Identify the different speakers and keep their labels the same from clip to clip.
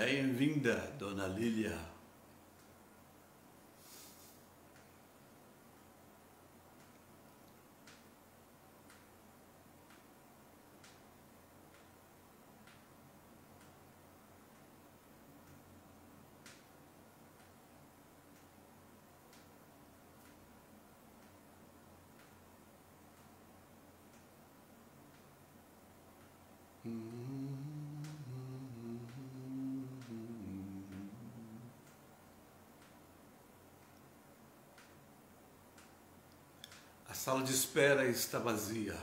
Speaker 1: Bem-vinda, Dona Lília. A sala de espera está vazia.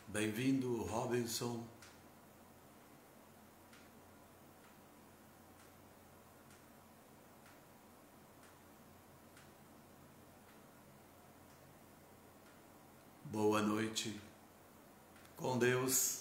Speaker 1: Bem-vindo, Robinson. Boa noite. Com Deus.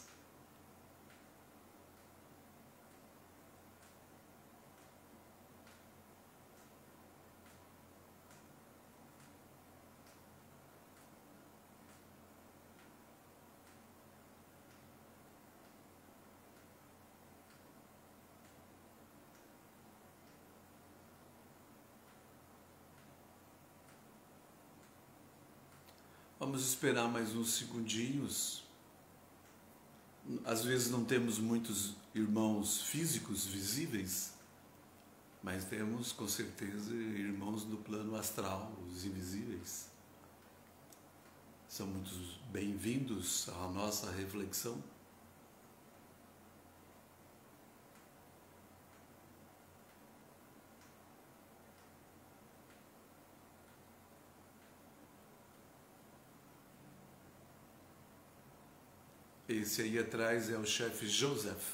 Speaker 1: Vamos esperar mais uns segundinhos. Às vezes não temos muitos irmãos físicos visíveis, mas temos com certeza irmãos do plano astral, os invisíveis. São muito bem-vindos à nossa reflexão. Esse aí atrás é o chefe Joseph.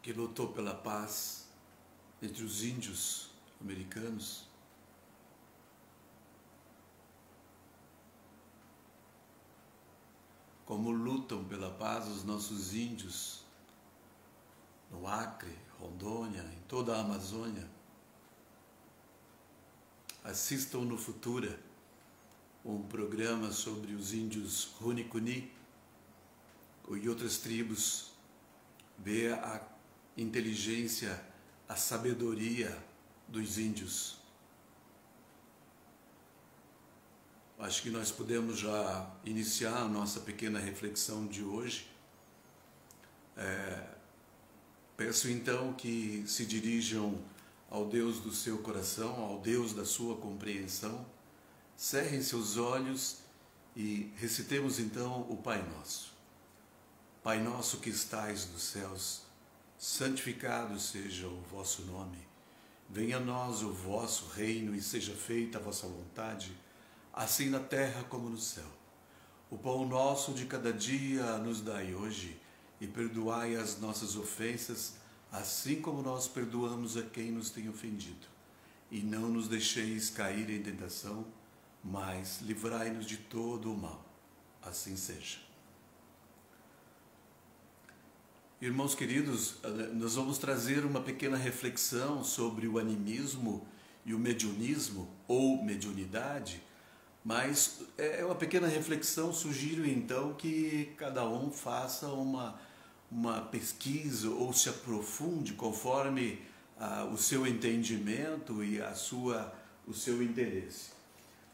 Speaker 1: Que lutou pela paz entre os índios americanos. Como lutam pela paz os nossos índios no Acre, Rondônia, em toda a Amazônia. Assistam no Futura um programa sobre os índios Runicuni e outras tribos. Vê a inteligência, a sabedoria dos índios. Acho que nós podemos já iniciar a nossa pequena reflexão de hoje. Peço então que se dirijam ao Deus do seu coração, ao Deus da sua compreensão. Cerrem seus olhos e recitemos então o Pai Nosso. Pai nosso que estais nos céus, santificado seja o vosso nome. Venha a nós o vosso reino e seja feita a vossa vontade, assim na terra como no céu. O pão nosso de cada dia nos dai hoje, e perdoai as nossas ofensas, assim como nós perdoamos a quem nos tem ofendido. E não nos deixeis cair em tentação, mas livrai-nos de todo o mal. Assim seja. Irmãos queridos, nós vamos trazer uma pequena reflexão sobre o animismo e o mediunismo, ou mediunidade, mas é uma pequena reflexão. Sugiro então que cada um faça uma pesquisa ou se aprofunde conforme o seu entendimento e o seu interesse.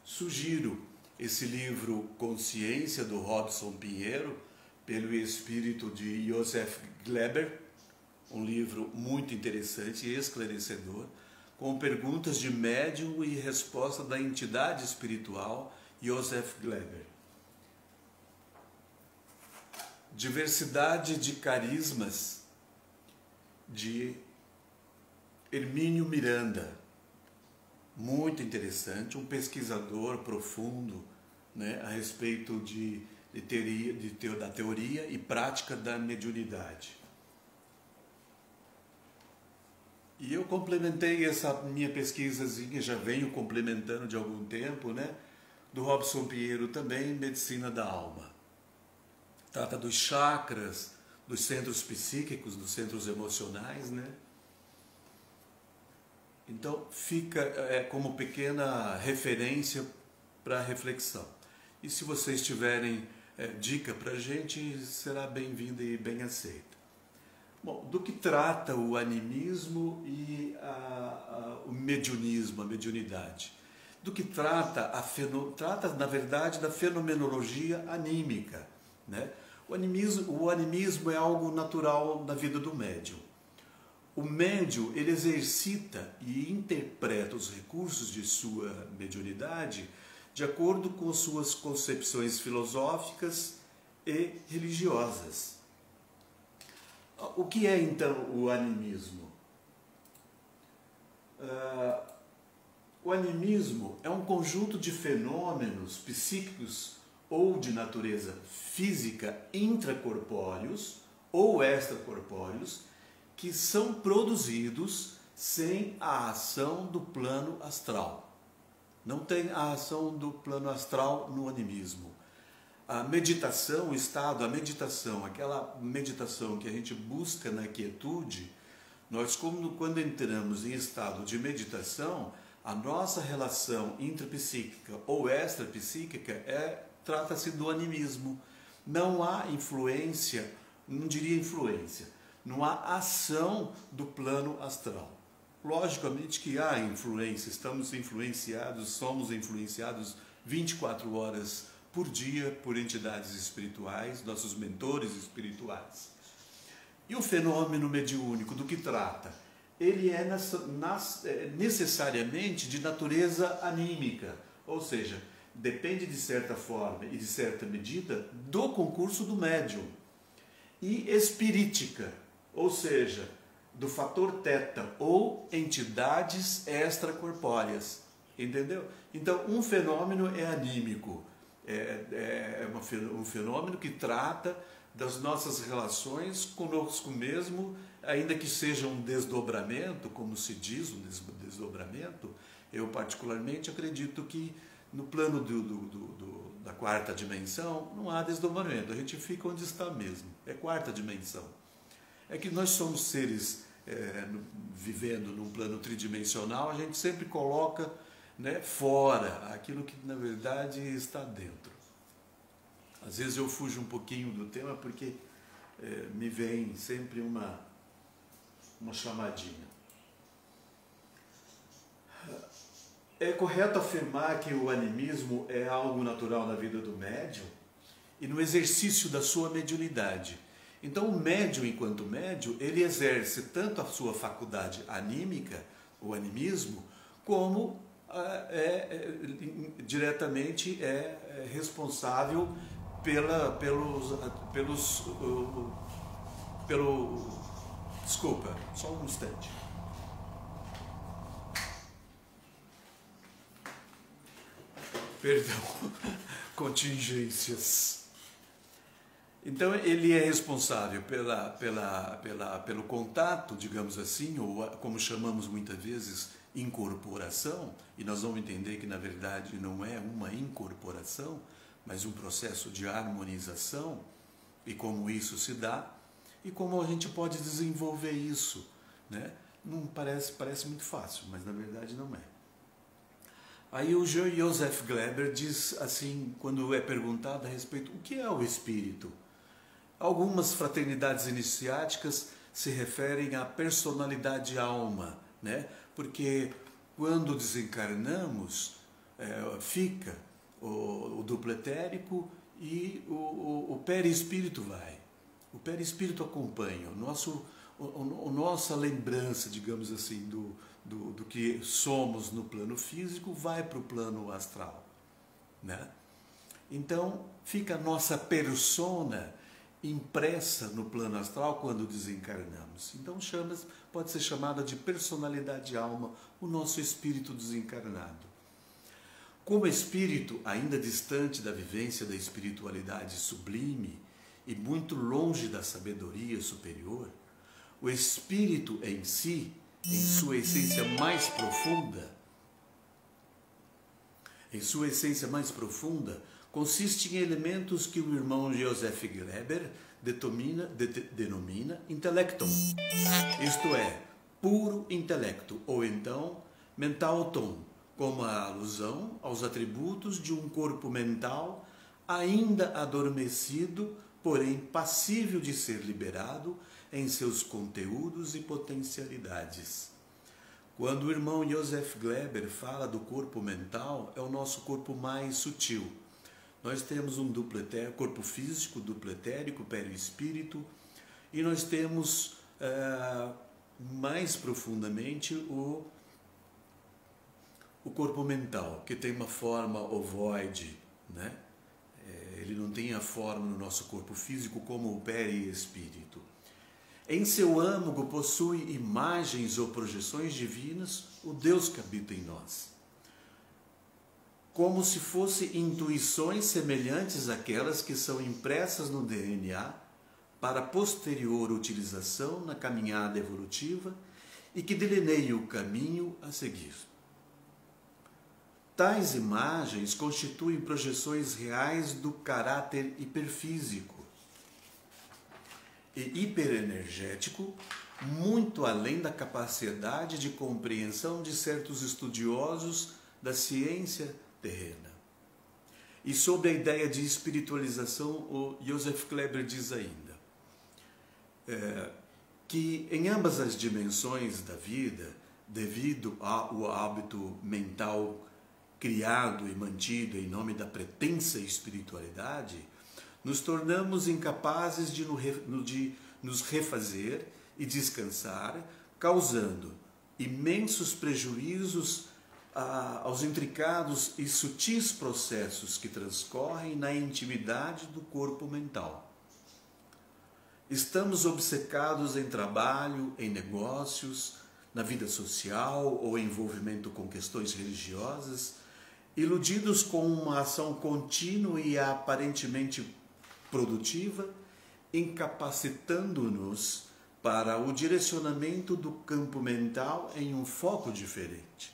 Speaker 1: Sugiro esse livro Consciência, do Robson Pinheiro, pelo espírito de Joseph Gleber, um livro muito interessante e esclarecedor, com perguntas de médium e resposta da entidade espiritual Joseph Gleber. Diversidade de Carismas, de Hermínio Miranda. Muito interessante, um pesquisador profundo, né, a respeito da teoria e prática da mediunidade. E eu complementei essa minha pesquisazinha, já venho complementando de algum tempo, né, do Robson Pinheiro também, Medicina da Alma. Trata dos chakras, dos centros psíquicos, dos centros emocionais, né? Então fica como pequena referência para reflexão. E se vocês tiverem dica para a gente, será bem-vinda e bem aceita. Bom, do que trata o animismo e o mediunismo, a mediunidade? Do que trata, trata na verdade da fenomenologia anímica, né? O animismo é algo natural na vida do médium. O médium, ele exercita e interpreta os recursos de sua mediunidade de acordo com suas concepções filosóficas e religiosas. O que é então o animismo? O animismo é um conjunto de fenômenos psíquicos ou de natureza física intracorpóreos ou extracorpóreos que são produzidos sem a ação do plano astral. Não tem a ação do plano astral no animismo. A meditação, o estado, a meditação, aquela meditação que a gente busca na quietude, nós quando entramos em estado de meditação, a nossa relação intrapsíquica ou extrapsíquica trata-se do animismo. Não há influência, não diria influência, não há ação do plano astral. Logicamente que há influência, estamos influenciados, somos influenciados 24 horas por dia por entidades espirituais, nossos mentores espirituais. E o fenômeno mediúnico, do que trata? Ele é necessariamente de natureza anímica, ou seja, depende de certa forma e de certa medida do concurso do médium. E espirítica, ou seja, do fator teta ou entidades extracorpóreas, entendeu? Então, um fenômeno é anímico, um fenômeno que trata das nossas relações conosco mesmo, ainda que seja um desdobramento, como se diz, um desdobramento. Eu particularmente acredito que no plano da quarta dimensão não há desdobramento, a gente fica onde está mesmo, é quarta dimensão. É que nós somos seres vivendo num plano tridimensional, a gente sempre coloca, né, fora aquilo que na verdade está dentro. Às vezes eu fujo um pouquinho do tema porque me vem sempre uma chamadinha. É correto afirmar que o animismo é algo natural na vida do médium e no exercício da sua mediunidade. Então o médium, enquanto médium, ele exerce tanto a sua faculdade anímica, o animismo, como diretamente é responsável desculpa, só um instante. Perdão, contingências. Então ele é responsável pelo contato, digamos assim, ou como chamamos muitas vezes, incorporação, e nós vamos entender que na verdade não é uma incorporação, mas um processo de harmonização, e como isso se dá, e como a gente pode desenvolver isso, né? Não parece muito fácil, mas na verdade não é. Aí o Joseph Gleber diz assim, quando é perguntado a respeito, o que é o espírito? Algumas fraternidades iniciáticas se referem à personalidade alma, né? Porque quando desencarnamos, fica o duplo etérico e o perispírito vai. O perispírito acompanha nossa lembrança, digamos assim, do que somos no plano físico, vai para o plano astral, né? Então, fica a nossa persona impressa no plano astral quando desencarnamos. Então, pode ser chamada de personalidade alma, o nosso espírito desencarnado. Como espírito ainda distante da vivência da espiritualidade sublime e muito longe da sabedoria superior, o espírito em si, em sua essência mais profunda, consiste em elementos que o irmão Joseph Gleber denomina intelectum, isto é, puro intelecto, ou então Mental tom, como a alusão aos atributos de um corpo mental ainda adormecido, porém passível de ser liberado em seus conteúdos e potencialidades. Quando o irmão Joseph Gleber fala do corpo mental, é o nosso corpo mais sutil. Nós temos um duplo etérico, corpo físico, duplo etérico, perispírito, e nós temos mais profundamente o corpo mental, que tem uma forma ovoide, né? Ele não tem a forma no nosso corpo físico como o perispírito. Em seu âmago possui imagens ou projeções divinas, o Deus que habita em nós. Como se fossem intuições semelhantes àquelas que são impressas no DNA para posterior utilização na caminhada evolutiva e que delineiam o caminho a seguir. Tais imagens constituem projeções reais do caráter hiperfísico e hiperenergético, muito além da capacidade de compreensão de certos estudiosos da ciência terrena. E sobre a ideia de espiritualização, o Joseph Gleber diz ainda que em ambas as dimensões da vida, devido ao hábito mental criado e mantido em nome da pretensa espiritualidade, nos tornamos incapazes de nos refazer e descansar, causando imensos prejuízos aos intricados e sutis processos que transcorrem na intimidade do corpo mental. Estamos obcecados em trabalho, em negócios, na vida social ou envolvimento com questões religiosas, iludidos com uma ação contínua e aparentemente produtiva, incapacitando-nos para o direcionamento do campo mental em um foco diferente.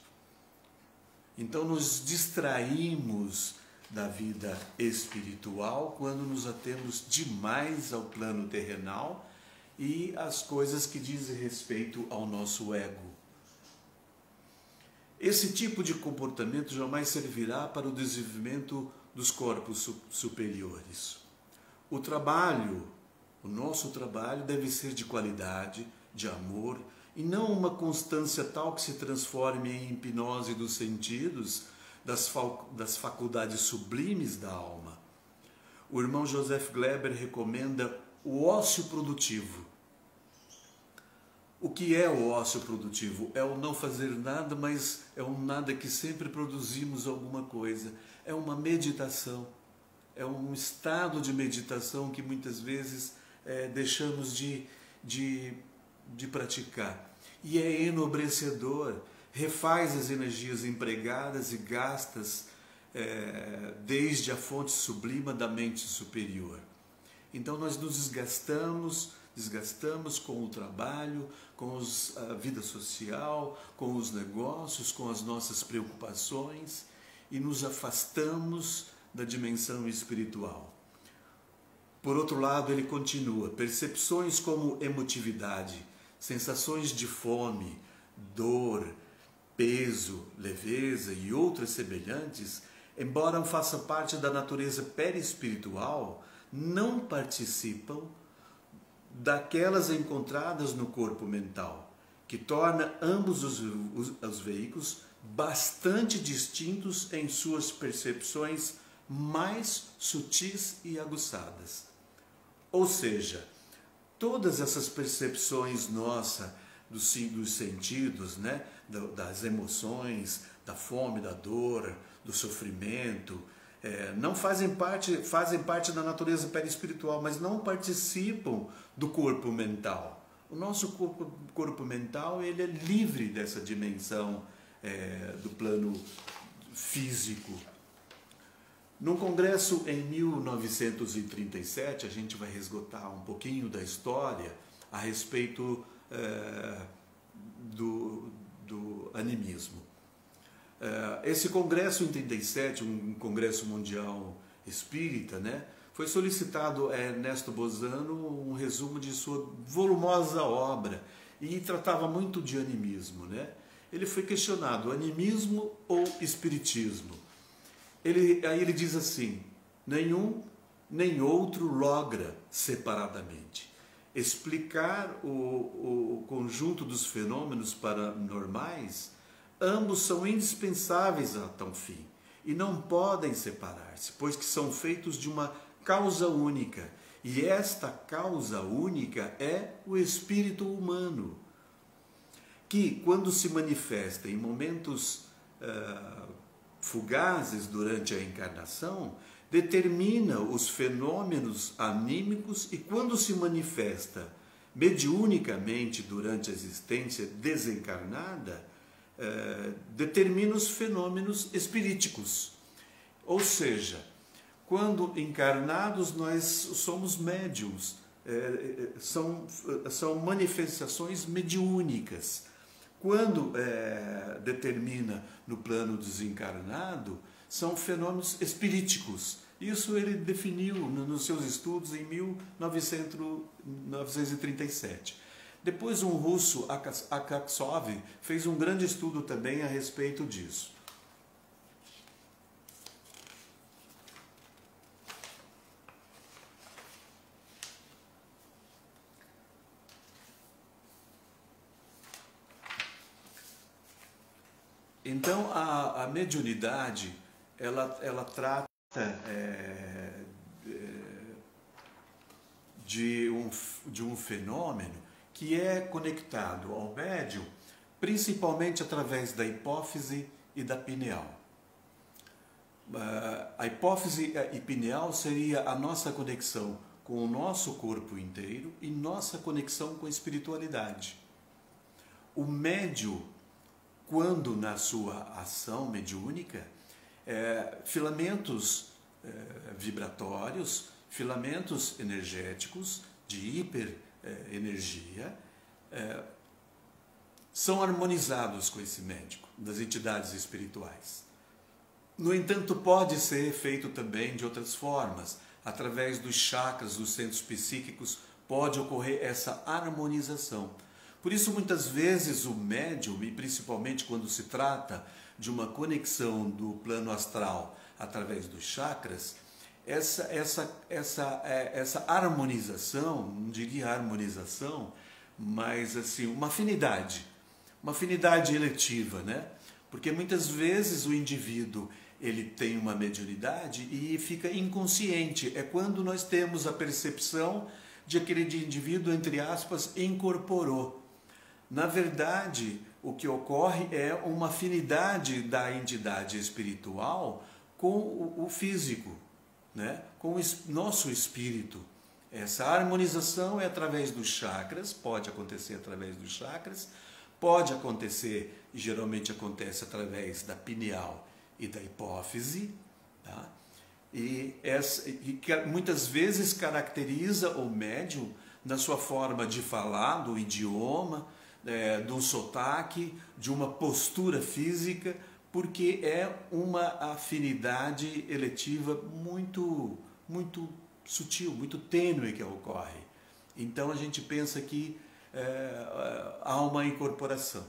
Speaker 1: Então nos distraímos da vida espiritual quando nos atemos demais ao plano terrenal e às coisas que dizem respeito ao nosso ego. Esse tipo de comportamento jamais servirá para o desenvolvimento dos corpos superiores. O nosso trabalho deve ser de qualidade, de amor, e não uma constância tal que se transforme em hipnose dos sentidos, das faculdades sublimes da alma. O irmão Joseph Gleber recomenda o ócio produtivo. O que é o ócio produtivo? É o não fazer nada, mas é um nada que sempre produzimos alguma coisa. É uma meditação, é um estado de meditação que muitas vezes deixamos de praticar. E é enobrecedor, refaz as energias empregadas e gastas desde a fonte sublime da mente superior. Então nós nos desgastamos com o trabalho, com a vida social, com os negócios, com as nossas preocupações e nos afastamos da dimensão espiritual. Por outro lado, ele continua, percepções como emotividade, sensações de fome, dor, peso, leveza e outras semelhantes, embora façam parte da natureza perispiritual, não participam daquelas encontradas no corpo mental, que torna ambos os veículos bastante distintos em suas percepções mais sutis e aguçadas. Ou seja, todas essas percepções nossas dos sentidos, né, das emoções, da fome, da dor, do sofrimento, não fazem parte da natureza perispiritual, mas não participam do corpo mental. O nosso corpo mental ele é livre dessa dimensão do plano físico. Num congresso em 1937, a gente vai resgatar um pouquinho da história a respeito do animismo. Esse congresso em 37, um congresso mundial espírita, né, foi solicitado a Ernesto Bozano um resumo de sua volumosa obra e tratava muito de animismo, né? ele foi questionado, animismo ou espiritismo? Aí ele diz assim, nenhum nem outro logra separadamente explicar o conjunto dos fenômenos paranormais. Ambos são indispensáveis a tal fim e não podem separar-se, pois que são feitos de uma causa única, e esta causa única é o espírito humano, que, quando se manifesta em momentos fugazes durante a encarnação, determina os fenômenos anímicos, e quando se manifesta mediunicamente durante a existência desencarnada, determina os fenômenos espiríticos. Ou seja, quando encarnados nós somos médiums, são manifestações mediúnicas. Quando determina no plano desencarnado, são fenômenos espiríticos. Isso ele definiu nos seus estudos em 1937. Depois um russo, Akaksov, fez um grande estudo também a respeito disso. Então, a mediunidade, ela trata de um fenômeno que é conectado ao médium, principalmente através da hipófise e da pineal. A hipófise e pineal seria a nossa conexão com o nosso corpo inteiro e nossa conexão com a espiritualidade. O médium, quando na sua ação mediúnica, filamentos vibratórios, filamentos energéticos de hiperenergia são harmonizados com esse médium, das entidades espirituais. No entanto, pode ser feito também de outras formas. Através dos chakras, dos centros psíquicos, pode ocorrer essa harmonização. Por isso, muitas vezes, o médium, e principalmente quando se trata de uma conexão do plano astral através dos chakras, essa harmonização, não diria harmonização, mas assim, uma afinidade eletiva, né? Porque muitas vezes o indivíduo ele tem uma mediunidade e fica inconsciente. É quando nós temos a percepção de aquele indivíduo, entre aspas, incorporou. Na verdade, o que ocorre é uma afinidade da entidade espiritual com o físico, né? Com o nosso espírito. Essa harmonização é através dos chakras, pode acontecer através dos chakras, pode acontecer, e geralmente acontece através da pineal e da hipófise, tá? E muitas vezes caracteriza o médium na sua forma de falar, do idioma, do sotaque, de uma postura física, porque é uma afinidade eletiva muito sutil, muito tênue que ocorre. Então a gente pensa que há uma incorporação,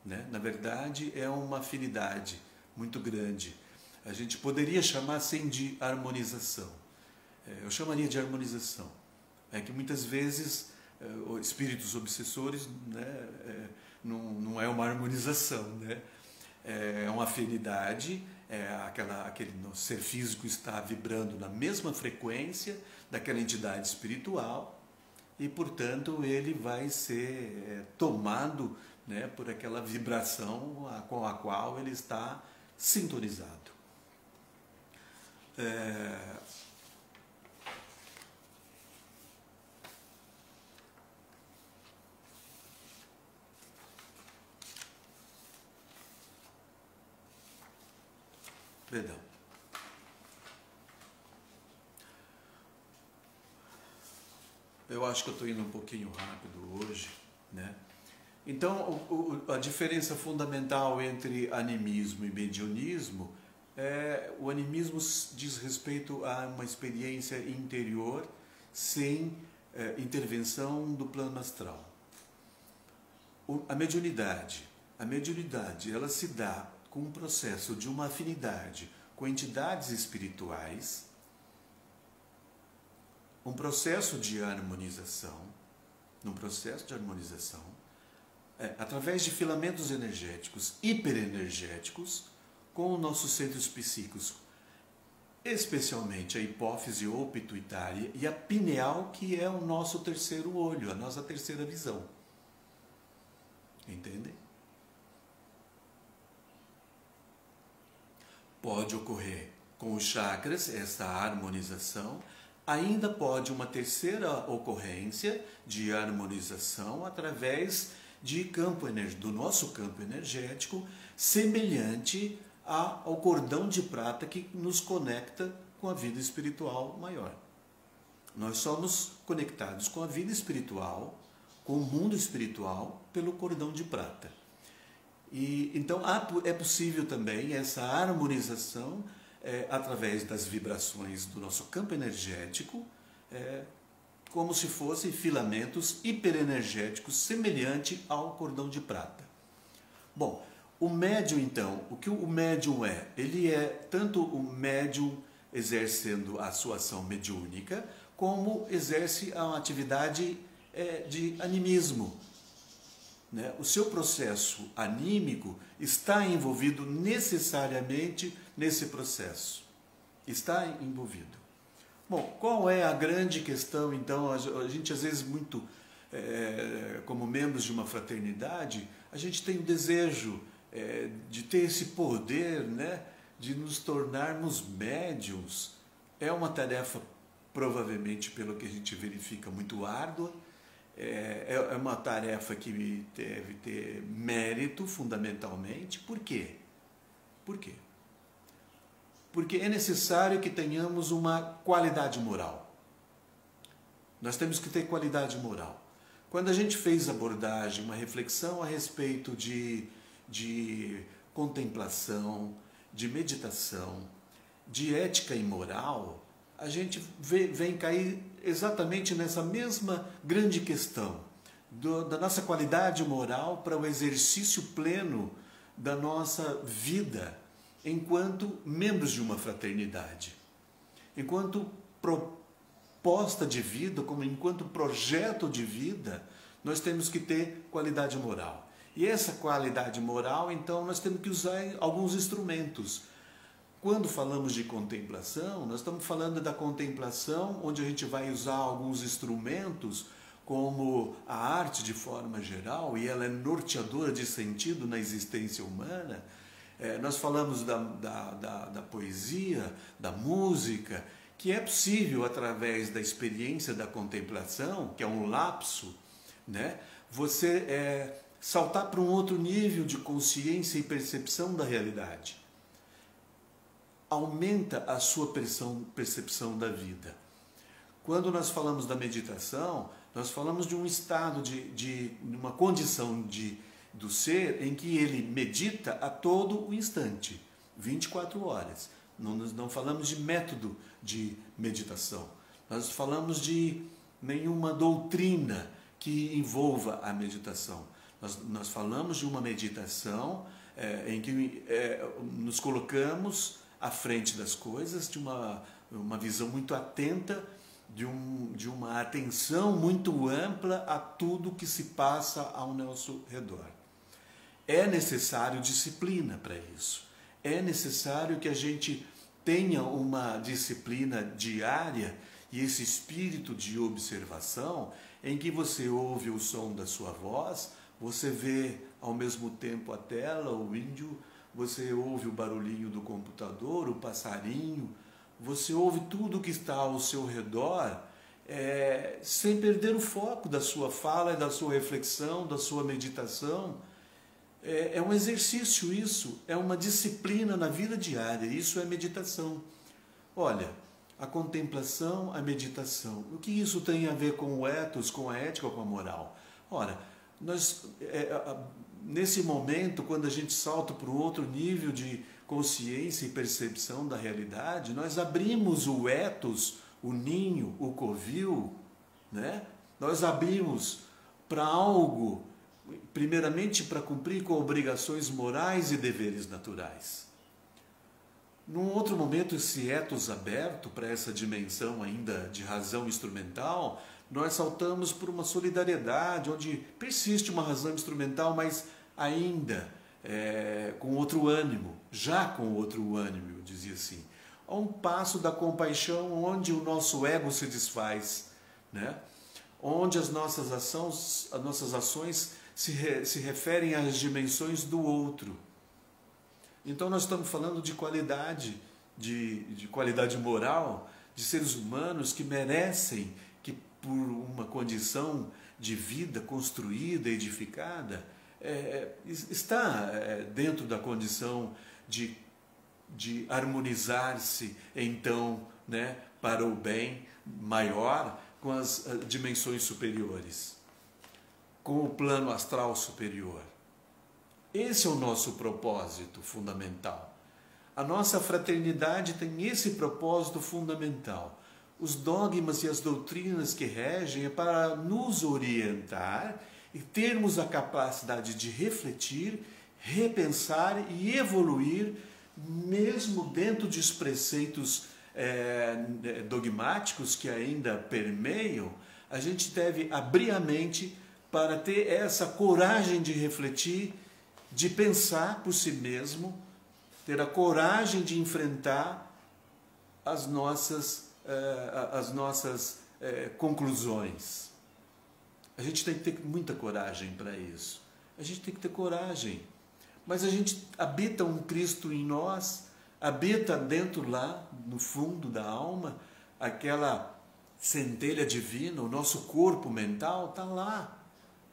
Speaker 1: né? Na verdade é uma afinidade muito grande. A gente poderia chamar assim de harmonização. Eu chamaria de harmonização. É que muitas vezes espíritos obsessores, né, não é uma harmonização, né? É uma afinidade, aquele ser físico está vibrando na mesma frequência daquela entidade espiritual e, portanto, ele vai ser tomado, né, por aquela vibração com a qual ele está sintonizado. Perdão. Eu acho que eu estou indo um pouquinho rápido hoje, né? Então, a diferença fundamental entre animismo e mediunismo o animismo diz respeito a uma experiência interior sem intervenção do plano astral. A mediunidade A mediunidade, ela se dá com um processo de uma afinidade com entidades espirituais, um processo de harmonização, através de filamentos energéticos, hiperenergéticos, com os nossos centros psíquicos, especialmente a hipófise ou pituitária e a pineal, que é o nosso terceiro olho, a nossa terceira visão. Entendem? Pode ocorrer com os chakras essa harmonização. Ainda pode uma terceira ocorrência de harmonização através do nosso campo energético, semelhante ao cordão de prata que nos conecta com a vida espiritual maior. Nós somos conectados com a vida espiritual, com o mundo espiritual, pelo cordão de prata. E então é possível também essa harmonização através das vibrações do nosso campo energético, como se fossem filamentos hiperenergéticos semelhante ao cordão de prata. Bom, o médium então, o que o médium é? Ele é tanto o médium exercendo a sua ação mediúnica, como exerce a atividade de animismo. Né? O seu processo anímico está envolvido necessariamente nesse processo. Está envolvido. Bom, qual é a grande questão, então? A gente, às vezes, como membros de uma fraternidade, a gente tem o desejo de ter esse poder, né, de nos tornarmos médiuns. É uma tarefa, provavelmente, pelo que a gente verifica, muito árdua. É uma tarefa que deve ter mérito, fundamentalmente. Por quê? Por quê? Porque é necessário que tenhamos uma qualidade moral. Nós temos que ter qualidade moral. Quando a gente fez abordagem, uma reflexão a respeito de contemplação, de meditação, de ética e moral, a gente vem cair exatamente nessa mesma grande questão da nossa qualidade moral para o exercício pleno da nossa vida enquanto membros de uma fraternidade, enquanto proposta de vida, como enquanto projeto de vida, nós temos que ter qualidade moral. E essa qualidade moral, então, nós temos que usar alguns instrumentos. Quando falamos de contemplação, nós estamos falando da contemplação onde a gente vai usar alguns instrumentos, como a arte de forma geral, e ela é norteadora de sentido na existência humana. Nós falamos da poesia, da música, que é possível através da experiência da contemplação, que é um lapso, né? Você saltar para um outro nível de consciência e percepção da realidade. Aumenta a sua percepção da vida. Quando nós falamos da meditação, nós falamos de um estado, de uma condição do ser em que ele medita a todo o instante, 24 horas. Não falamos de método de meditação. Nós falamos de nenhuma doutrina que envolva a meditação. Nós falamos de uma meditação em que nos colocamos à frente das coisas, de uma visão muito atenta, de uma atenção muito ampla a tudo que se passa ao nosso redor. É necessário disciplina para isso. É necessário que a gente tenha uma disciplina diária e esse espírito de observação em que você ouve o som da sua voz, você vê ao mesmo tempo a tela, o índio, você ouve o barulhinho do computador, o passarinho, você ouve tudo que está ao seu redor, sem perder o foco da sua fala, da sua reflexão, da sua meditação. É um exercício isso, é uma disciplina na vida diária, isso é meditação. Olha, a contemplação, a meditação, o que isso tem a ver com o ethos, com a ética, com a moral? Ora, nesse momento, quando a gente salta para um outro nível de consciência e percepção da realidade, nós abrimos o ethos, o ninho, o covil, né? Nós abrimos para algo primeiramente para cumprir com obrigações morais e deveres naturais. Num outro momento, esse ethos aberto para essa dimensão ainda de razão instrumental, nós saltamos por uma solidariedade, onde persiste uma razão instrumental, mas ainda com outro ânimo, já com outro ânimo, eu dizia assim. A um passo da compaixão, onde o nosso ego se desfaz, né? Onde as nossas ações se referem às dimensões do outro. Então nós estamos falando de qualidade, de qualidade moral, de seres humanos que merecem que por uma condição de vida construída, edificada, está dentro da condição de harmonizar-se então, né, para o bem maior com as dimensões superiores, com o plano astral superior. Esse é o nosso propósito fundamental. A nossa fraternidade tem esse propósito fundamental. Os dogmas e as doutrinas que regem é para nos orientar e termos a capacidade de refletir, repensar e evoluir, mesmo dentro dos preceitos dogmáticos que ainda permeiam. A gente deve abrir a mente para ter essa coragem de refletir, de pensar por si mesmo, ter a coragem de enfrentar as nossas conclusões. A gente tem que ter muita coragem para isso. A gente tem que ter coragem. Mas a gente habita um Cristo em nós, habita dentro lá, no fundo da alma, aquela centelha divina, o nosso corpo mental está lá,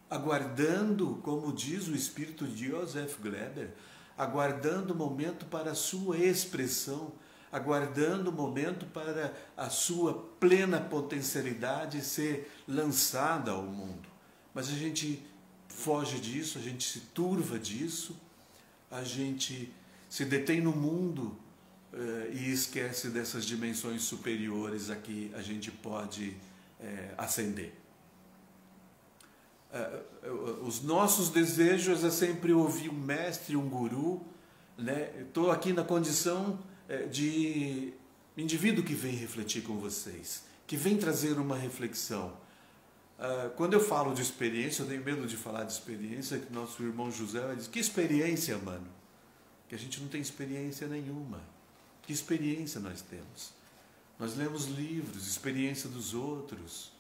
Speaker 1: aguardando, como diz o espírito de Joseph Gleber, aguardando o momento para a sua expressão, aguardando o momento para a sua plena potencialidade ser lançada ao mundo. Mas a gente foge disso, a gente se turva disso, a gente se detém no mundo e esquece dessas dimensões superiores a que a gente pode ascender. Os nossos desejos é sempre ouvir um mestre, um guru, né? Estou aqui na condição de indivíduo que vem refletir com vocês, que vem trazer uma reflexão. Quando eu falo de experiência, eu tenho medo de falar de experiência, que nosso irmão José diz, que experiência, mano? Que a gente não tem experiência nenhuma. Que experiência nós temos? Nós lemos livros, experiência dos outros,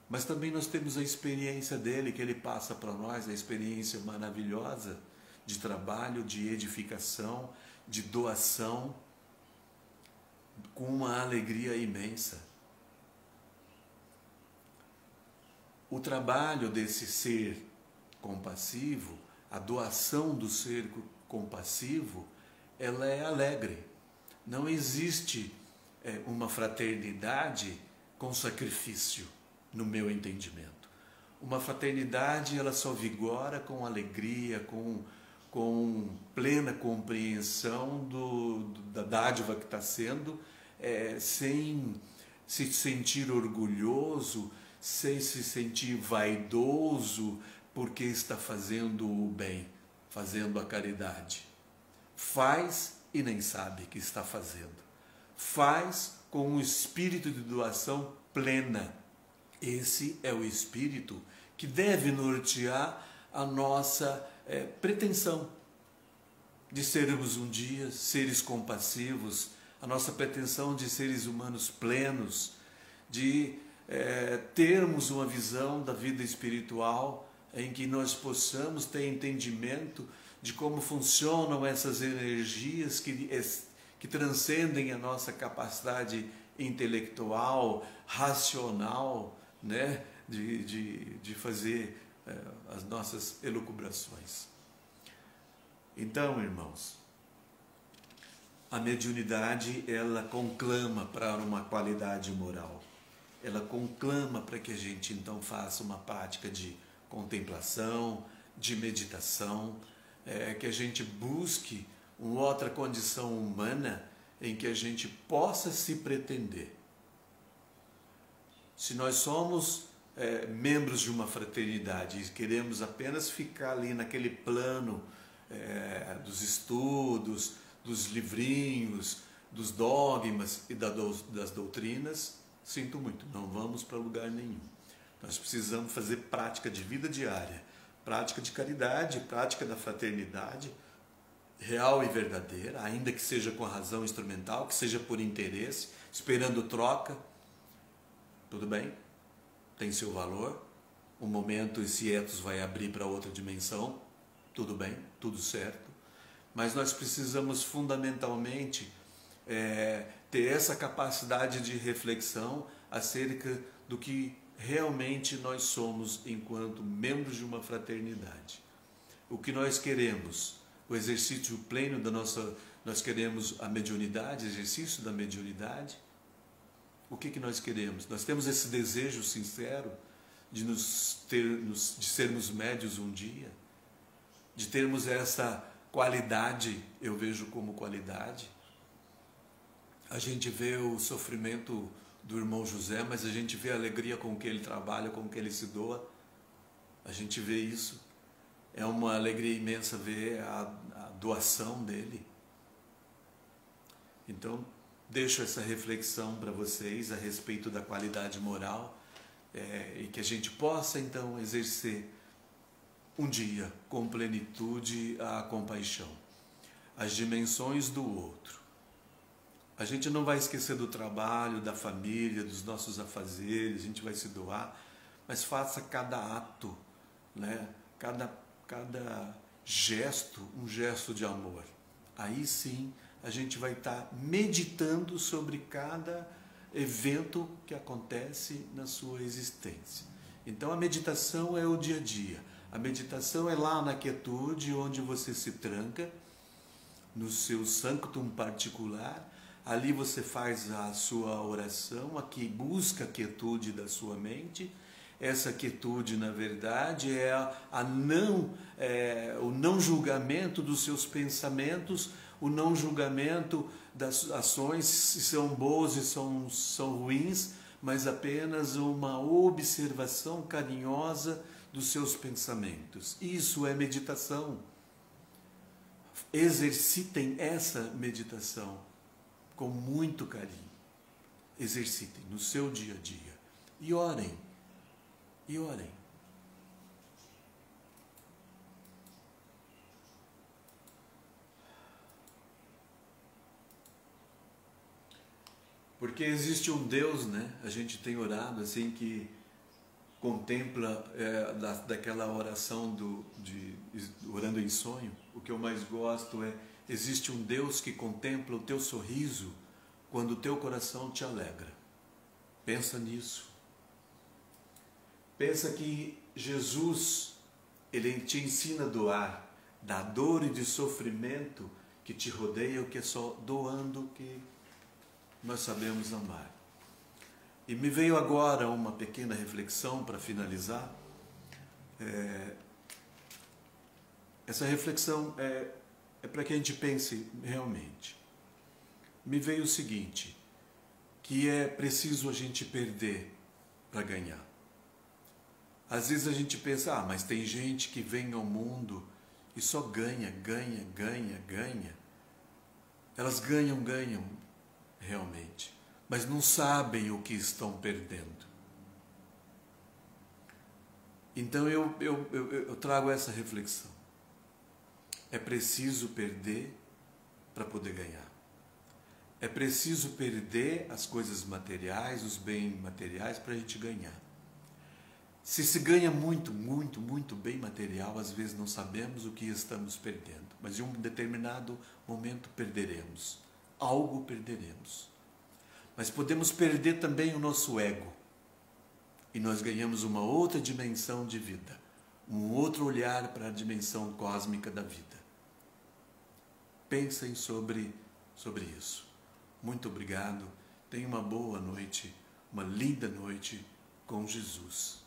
Speaker 1: mas também nós temos a experiência dele, que ele passa para nós, a experiência maravilhosa de trabalho, de edificação, de doação, com uma alegria imensa. O trabalho desse ser compassivo, a doação do ser compassivo, ela é alegre. Não existe uma fraternidade com sacrifício, no meu entendimento. Uma fraternidade, ela só vigora com alegria, com plena compreensão da dádiva que está sendo, sem se sentir orgulhoso, sem se sentir vaidoso, porque está fazendo o bem, fazendo a caridade. Faz e nem sabe que está fazendo. Faz com um espírito de doação plena. Esse é o espírito que deve nortear a nossa pretensão de sermos um dia seres compassivos, a nossa pretensão de seres humanos plenos, de termos uma visão da vida espiritual em que nós possamos ter entendimento de como funcionam essas energias que transcendem a nossa capacidade intelectual, racional, né, de fazer as nossas elucubrações. Então, irmãos, a mediunidade, ela conclama para uma qualidade moral. Ela conclama para que a gente então faça uma prática de contemplação, de meditação, que a gente busque uma outra condição humana em que a gente possa se pretender. Se nós somos membros de uma fraternidade e queremos apenas ficar ali naquele plano dos estudos, dos livrinhos, dos dogmas e das doutrinas, sinto muito, não vamos para lugar nenhum. Nós precisamos fazer prática de vida diária, prática de caridade, prática da fraternidade real e verdadeira, ainda que seja com a razão instrumental, que seja por interesse, esperando troca. Tudo bem, tem seu valor. Um momento esse ethos vai abrir para outra dimensão, tudo bem, tudo certo. Mas nós precisamos fundamentalmente ter essa capacidade de reflexão acerca do que realmente nós somos enquanto membros de uma fraternidade. O que nós queremos, o exercício pleno da nossa... Nós queremos a mediunidade, exercício da mediunidade. O que nós queremos? Nós temos esse desejo sincero de sermos médios um dia, de termos essa qualidade, eu vejo como qualidade. A gente vê o sofrimento do irmão José, mas a gente vê a alegria com que ele trabalha, com que ele se doa. A gente vê isso. É uma alegria imensa ver a doação dele. Então, deixo essa reflexão para vocês a respeito da qualidade moral e que a gente possa, então, exercer um dia com plenitude a compaixão, as dimensões do outro. A gente não vai esquecer do trabalho, da família, dos nossos afazeres, a gente vai se doar, mas faça cada ato, né? Cada gesto, um gesto de amor. Aí sim a gente vai estar meditando sobre cada evento que acontece na sua existência. Então a meditação é o dia a dia. A meditação é lá na quietude, onde você se tranca, no seu sanctum particular. Ali você faz a sua oração, a que busca a quietude da sua mente. Essa quietude, na verdade, é o não julgamento dos seus pensamentos, o não julgamento das ações, se são boas e são ruins, mas apenas uma observação carinhosa dos seus pensamentos. Isso é meditação. Exercitem essa meditação com muito carinho. Exercitem no seu dia a dia. E orem. E orem. Porque existe um Deus, né? A gente tem orado assim que contempla daquela oração orando em sonho. O que eu mais gosto existe um Deus que contempla o teu sorriso quando o teu coração te alegra. Pensa nisso. Pensa que Jesus, Ele te ensina a doar, da dor e de sofrimento que te rodeiam, que é só doando que nós sabemos amar. E me veio agora uma pequena reflexão para finalizar. Essa reflexão é para que a gente pense realmente. Me veio o seguinte, que é preciso a gente perder para ganhar. Às vezes a gente pensa, mas tem gente que vem ao mundo e só ganha, ganha, ganha, ganha. Elas ganham, ganham, realmente, mas não sabem o que estão perdendo. Então eu trago essa reflexão. É preciso perder para poder ganhar. É preciso perder as coisas materiais, os bens materiais, para a gente ganhar. Se ganha muito, muito, muito bem material, às vezes não sabemos o que estamos perdendo, mas em um determinado momento perderemos. Algo perderemos. Mas podemos perder também o nosso ego. E nós ganhamos uma outra dimensão de vida. Um outro olhar para a dimensão cósmica da vida. Pensem sobre isso. Muito obrigado. Tenham uma boa noite, uma linda noite com Jesus.